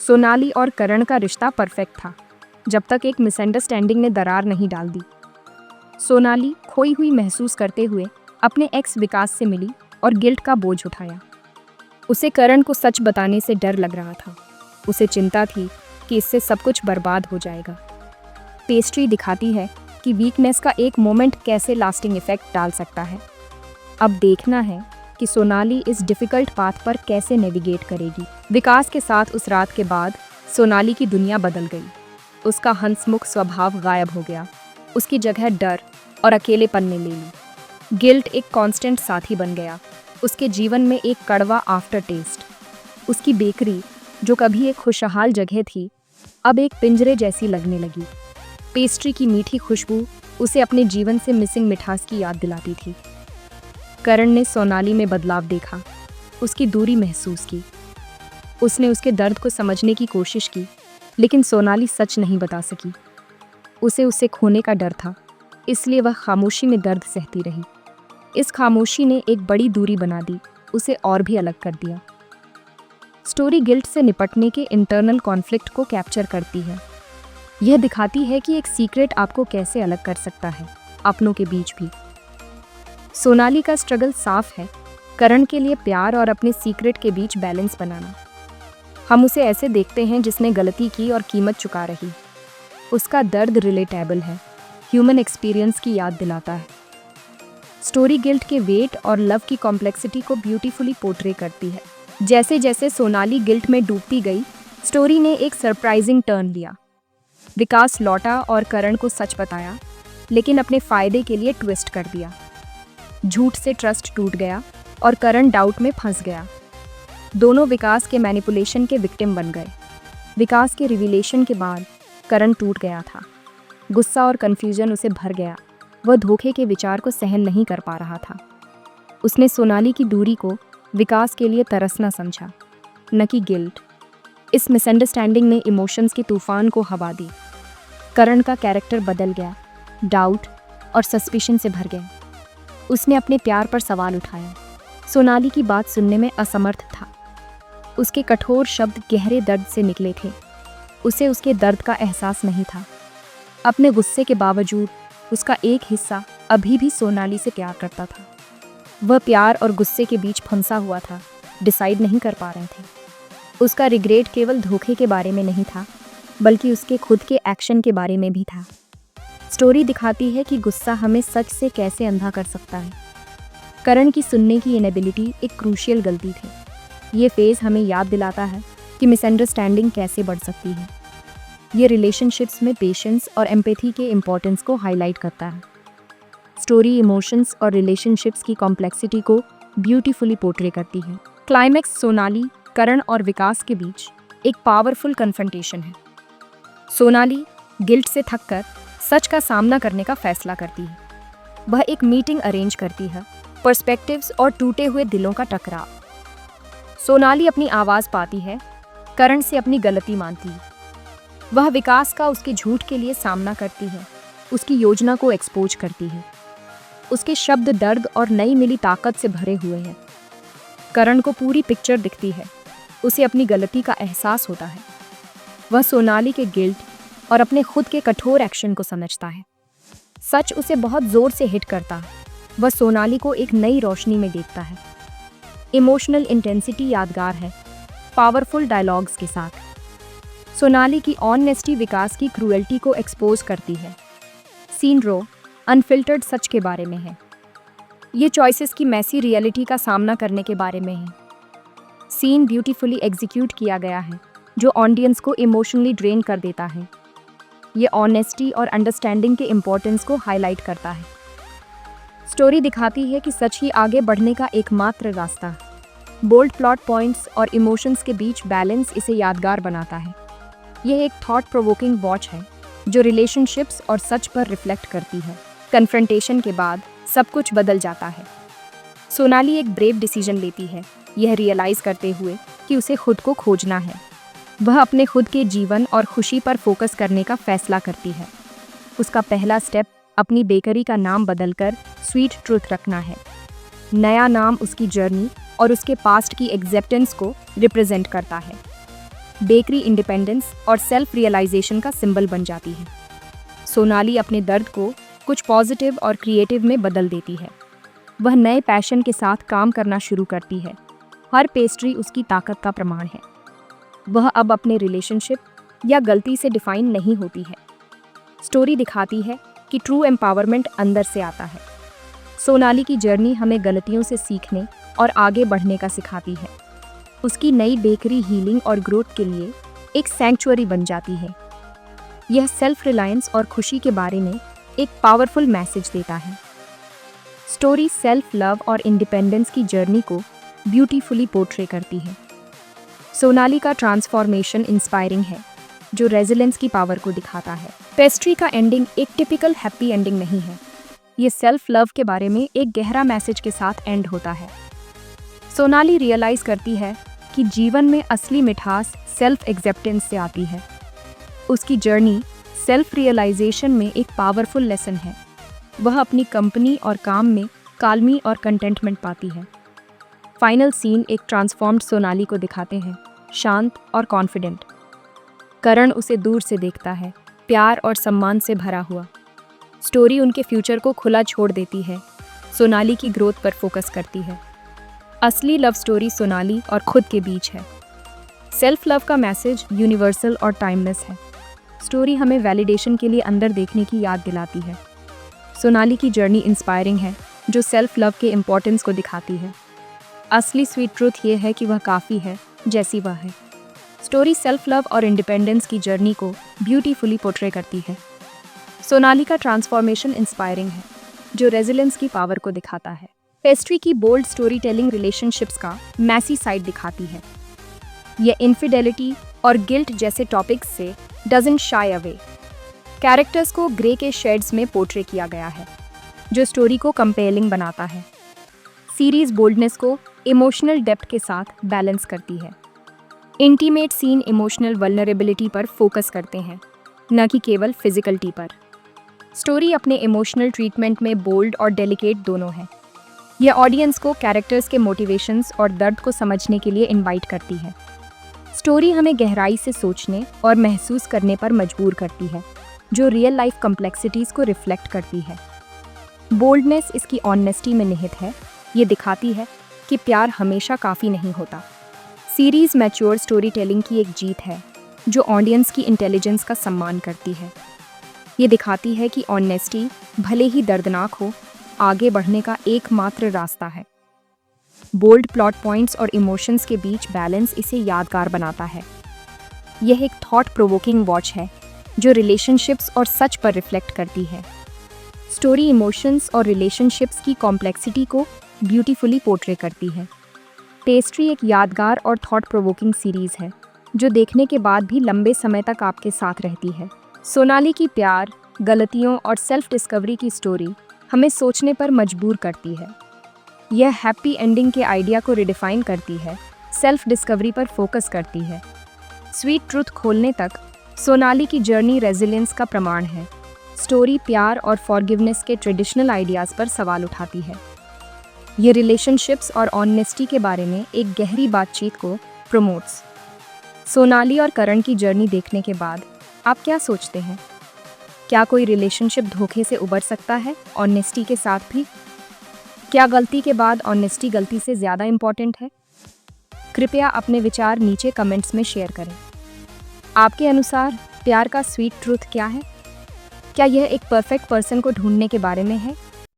सोनाली और करण का रिश्ता परफेक्ट था, जब तक एक मिसअंडरस्टैंडिंग ने दरार नहीं डाल दी। सोनाली खोई हुई महसूस करते हुए अपने एक्स विकास से मिली और गिल्ट का बोझ उठाया। उसे करण को सच बताने से डर लग रहा था। उसे चिंता थी कि इससे सब कुछ बर्बाद हो जाएगा। पेस्ट्री दिखाती है कि वीकनेस का एक मोमेंट कैसे लास्टिंग इफेक्ट डाल सकता है। अब देखना है कि सोनाली इस डिफिकल्ट पाथ पर कैसे नेविगेट करेगी। विकास के साथ उस रात के बाद सोनाली की दुनिया बदल गई। उसका हंसमुख स्वभाव गायब हो गया। उसकी जगह डर और अकेलेपन ने ले ली। गिल्ट एक कांस्टेंट साथी बन गया। उसके जीवन में एक कड़वा आफ्टर टेस्ट। उसकी बेकरी, जो कभी एक खुशहाल जगह थी, अब एक पिंजरे जैसी लगने लगी। पेस्ट्री की मीठी खुशबू उसे अपने जीवन से मिसिंग मिठास की याद दिलाती थी। करण ने सोनाली में बदलाव देखा, उसकी दूरी महसूस की। उसने उसके दर्द को समझने की कोशिश की, लेकिन सोनाली सच नहीं बता सकी। उसे खोने का डर था, इसलिए वह खामोशी में दर्द सहती रही। इस खामोशी ने एक बड़ी दूरी बना दी, उसे और भी अलग कर दिया। स्टोरी गिल्ट से निपटने के इंटरनल कॉन्फ्लिक्ट को कैप्चर करती है। यह दिखाती है कि एक सीक्रेट आपको कैसे अलग कर सकता है, अपनों के बीच भी। सोनाली का स्ट्रगल साफ है, करण के लिए प्यार और अपने सीक्रेट के बीच बैलेंस बनाना। हम उसे ऐसे देखते हैं जिसने गलती की और कीमत चुका रही। उसका दर्द रिलेटेबल है, ह्यूमन एक्सपीरियंस की याद दिलाता है। स्टोरी गिल्ट के वेट और लव की कॉम्प्लेक्सिटी को ब्यूटीफुली पोर्ट्रे करती है। जैसे जैसे सोनाली गिल्ट में डूबती गई, स्टोरी ने एक सरप्राइजिंग टर्न लिया। विकास लौटा और करण को सच बताया, लेकिन अपने फायदे के लिए ट्विस्ट कर दिया। झूठ से ट्रस्ट टूट गया और करण डाउट में फंस गया। दोनों विकास के मैनिपुलेशन के विक्टिम बन गए। विकास के रिवीलेशन के बाद करण टूट गया था। गुस्सा और कन्फ्यूजन उसे भर गया। वह धोखे के विचार को सहन नहीं कर पा रहा था। उसने सोनाली की दूरी को विकास के लिए तरसना समझा, न कि गिल्ट। इस मिसअंडरस्टैंडिंग ने इमोशंस के तूफान को हवा दी। करण का कैरेक्टर बदल गया, डाउट और सस्पिशन से भर गया। उसने अपने प्यार पर सवाल उठाया। सोनाली की बात सुनने में असमर्थ था। उसके कठोर शब्द गहरे दर्द से निकले थे। उसे उसके दर्द का एहसास नहीं था। अपने गुस्से के बावजूद उसका एक हिस्सा अभी भी सोनाली से प्यार करता था। वह प्यार और गुस्से के बीच फंसा हुआ था, डिसाइड नहीं कर पा रहे थे। उसका रिग्रेट केवल धोखे के बारे में नहीं था, बल्कि उसके खुद के एक्शन के बारे में भी था। स्टोरी दिखाती है कि गुस्सा हमें सच से कैसे अंधा कर सकता है। करण की सुनने की इनेबिलिटी एक क्रूशियल गलती थी। ये फेज हमें याद दिलाता है कि मिसअंडरस्टैंडिंग कैसे बढ़ सकती है। ये रिलेशनशिप्स में पेशेंस और एम्पैथी के इम्पोर्टेंस को हाईलाइट करता है। स्टोरी इमोशंस और रिलेशनशिप्स की कॉम्प्लेक्सिटी को ब्यूटीफुली पोर्ट्रे करती है। क्लाइमैक्स सोनाली, करण और विकास के बीच एक पावरफुल कन्फ्रंटेशन है। सोनाली गिल्ट से थककर सच का सामना करने का फैसला करती है। वह एक मीटिंग अरेंज करती है, पर्सपेक्टिव्स और टूटे हुए दिलों का टकराव। सोनाली अपनी आवाज़ पाती है, करण से अपनी गलती मानती है। वह विकास का उसके झूठ के लिए सामना करती है, उसकी योजना को एक्सपोज करती है। उसके शब्द दर्द और नई मिली ताकत से भरे हुए हैं। करण को पूरी पिक्चर दिखती है, उसे अपनी गलती का एहसास होता है। वह सोनाली के गिल्ट और अपने खुद के कठोर एक्शन को समझता है। सच उसे बहुत जोर से हिट करता है। वह सोनाली को एक नई रोशनी में देखता है। इमोशनल इंटेंसिटी यादगार है, पावरफुल डायलॉग्स के साथ। सोनाली की ऑनेस्टी विकास की क्रूएल्टी को एक्सपोज करती है। सीन रो अनफिल्टर्ड सच के बारे में है। ये चॉइसेस की मैसी रियलिटी का सामना करने के बारे में है। सीन ब्यूटीफुली एग्जीक्यूट किया गया है, जो ऑडियंस को इमोशनली ड्रेन कर देता है। ये ऑनेस्टी और अंडरस्टैंडिंग के इम्पोर्टेंस को हाईलाइट करता है। स्टोरी दिखाती है कि सच ही आगे बढ़ने का एकमात्र रास्ता है। बोल्ड प्लॉट पॉइंट्स और इमोशंस के बीच बैलेंस इसे यादगार बनाता है। यह एक थॉट प्रोवोकिंग वॉच है, जो रिलेशनशिप्स और सच पर रिफ्लेक्ट करती है। कन्फ्रंटेशन के बाद सब कुछ बदल जाता है। सोनाली एक ब्रेव डिसीजन लेती है, यह रियलाइज करते हुए कि उसे खुद को खोजना है। वह अपने खुद के जीवन और खुशी पर फोकस करने का फैसला करती है। उसका पहला स्टेप अपनी बेकरी का नाम बदलकर स्वीट ट्रूथ रखना है। नया नाम उसकी जर्नी और उसके पास्ट की एक्सेप्टेंस को रिप्रेजेंट करता है। बेकरी इंडिपेंडेंस और सेल्फ रियलाइजेशन का सिंबल बन जाती है। सोनाली अपने दर्द को कुछ पॉजिटिव और क्रिएटिव में बदल देती है। वह नए पैशन के साथ काम करना शुरू करती है। हर पेस्ट्री उसकी ताकत का प्रमाण है। वह अब अपने रिलेशनशिप या गलती से डिफाइन नहीं होती है। स्टोरी दिखाती है कि ट्रू एम्पावरमेंट अंदर से आता है। सोनाली की जर्नी हमें गलतियों से सीखने और आगे बढ़ने का सिखाती है। उसकी नई बेकरी हीलिंग और ग्रोथ के लिए एक सैंक्चुअरी बन जाती है। यह सेल्फ रिलायंस और खुशी के बारे में एक पावरफुल मैसेज देता है। स्टोरी सेल्फ लव और इंडिपेंडेंस की जर्नी को ब्यूटीफुली पोर्ट्रे करती है। सोनाली का ट्रांसफॉर्मेशन इंस्पायरिंग है, जो रेजिलेंस की पावर को दिखाता है। पेस्ट्री का एंडिंग एक टिपिकल हैप्पी एंडिंग नहीं है। ये सेल्फ लव के बारे में एक गहरा मैसेज के साथ एंड होता है। सोनाली रियलाइज करती है कि जीवन में असली मिठास सेल्फ एक्सेप्टेंस से आती है। उसकी जर्नी सेल्फ रियलाइजेशन में एक पावरफुल लेसन है। वह अपनी कंपनी और काम में काल्मी और कंटेंटमेंट पाती है। फाइनल सीन एक ट्रांसफॉर्म्ड सोनाली को दिखाते हैं, शांत और कॉन्फिडेंट। करण उसे दूर से देखता है, प्यार और सम्मान से भरा हुआ। स्टोरी उनके फ्यूचर को खुला छोड़ देती है। सोनाली की ग्रोथ पर फोकस करती है। असली लव स्टोरी सोनाली और खुद के बीच है। सेल्फ लव का मैसेज यूनिवर्सल और टाइमलेस है। स्टोरी हमें वैलिडेशन के लिए अंदर देखने की याद दिलाती है। सोनाली की जर्नी इंस्पायरिंग है, जो सेल्फ लव के इम्पोर्टेंस को दिखाती है। असली स्वीट ट्रूथ ये है कि वह काफ़ी है जैसी वह है। स्टोरी सेल्फ लव और इंडिपेंडेंस की जर्नी को ब्यूटीफुली पोर्ट्रे करती है। सोनाली का ट्रांसफॉर्मेशन इंस्पायरिंग है, जो रेजिलेंस की पावर को दिखाता है। पेस्ट्री की बोल्ड स्टोरी टेलिंग रिलेशनशिप्स का मैसी साइड दिखाती है। यह इनफिडेलिटी और गिल्ट जैसे टॉपिक्स से डजंट शाई अवे। कैरेक्टर्स को ग्रे के शेड्स में पोर्ट्रे किया गया है, जो स्टोरी को कंपेलिंग बनाता है। सीरीज बोल्डनेस को इमोशनल डेप्थ के साथ बैलेंस करती है। इंटीमेट सीन इमोशनल वल्नरेबिलिटी पर फोकस करते हैं, न कि केवल फिजिकलिटी पर। स्टोरी अपने इमोशनल ट्रीटमेंट में बोल्ड और डेलिकेट दोनों है। यह ऑडियंस को कैरेक्टर्स के मोटिवेशंस और दर्द को समझने के लिए इनवाइट करती है। स्टोरी हमें गहराई से सोचने और महसूस करने पर मजबूर करती है, जो रियल लाइफ कॉम्प्लेक्सिटीज़ को रिफ्लेक्ट करती है। बोल्डनेस इसकी ऑनेस्टी में निहित है। ये दिखाती है कि प्यार हमेशा काफ़ी नहीं होता। सीरीज़ मैच्योर स्टोरी टेलिंग की एक जीत है, जो ऑडियंस की इंटेलिजेंस का सम्मान करती है। ये दिखाती है कि ऑनेस्टी भले ही दर्दनाक हो, आगे बढ़ने का एकमात्र रास्ता है। बोल्ड प्लॉट पॉइंट्स और इमोशंस के बीच बैलेंस इसे यादगार बनाता है। यह एक थॉट प्रोवोकिंग वॉच है, जो रिलेशनशिप्स और सच पर रिफ्लेक्ट करती है। स्टोरी इमोशंस और रिलेशनशिप्स की कॉम्प्लेक्सिटी को ब्यूटीफुली पोर्ट्रे करती है। पेस्ट्री एक यादगार और थॉट प्रोवोकिंग सीरीज़ है, जो देखने के बाद भी लंबे समय तक आपके साथ रहती है। सोनाली की प्यार, गलतियों और सेल्फ डिस्कवरी की स्टोरी हमें सोचने पर मजबूर करती है। यह हैप्पी एंडिंग के आइडिया को रिडिफाइन करती है, सेल्फ डिस्कवरी पर फोकस करती है। स्वीट ट्रूथ खोलने तक सोनाली की जर्नी रेजिलियंस का प्रमाण है। स्टोरी प्यार और फॉरगिवनेस के ट्रेडिशनल आइडियाज़ पर सवाल उठाती है। ये रिलेशनशिप्स और ऑनेस्टी के बारे में एक गहरी बातचीत को प्रमोट्स। सोनाली और करण की जर्नी देखने के बाद आप क्या सोचते हैं? क्या कोई रिलेशनशिप धोखे से उबर सकता है ऑनेस्टी के साथ भी? क्या गलती के बाद ऑनेस्टी गलती से ज़्यादा इम्पॉर्टेंट है? कृपया अपने विचार नीचे कमेंट्स में शेयर करें। आपके अनुसार प्यार का स्वीट ट्रूथ क्या है? क्या यह एक परफेक्ट पर्सन को ढूंढने के बारे में है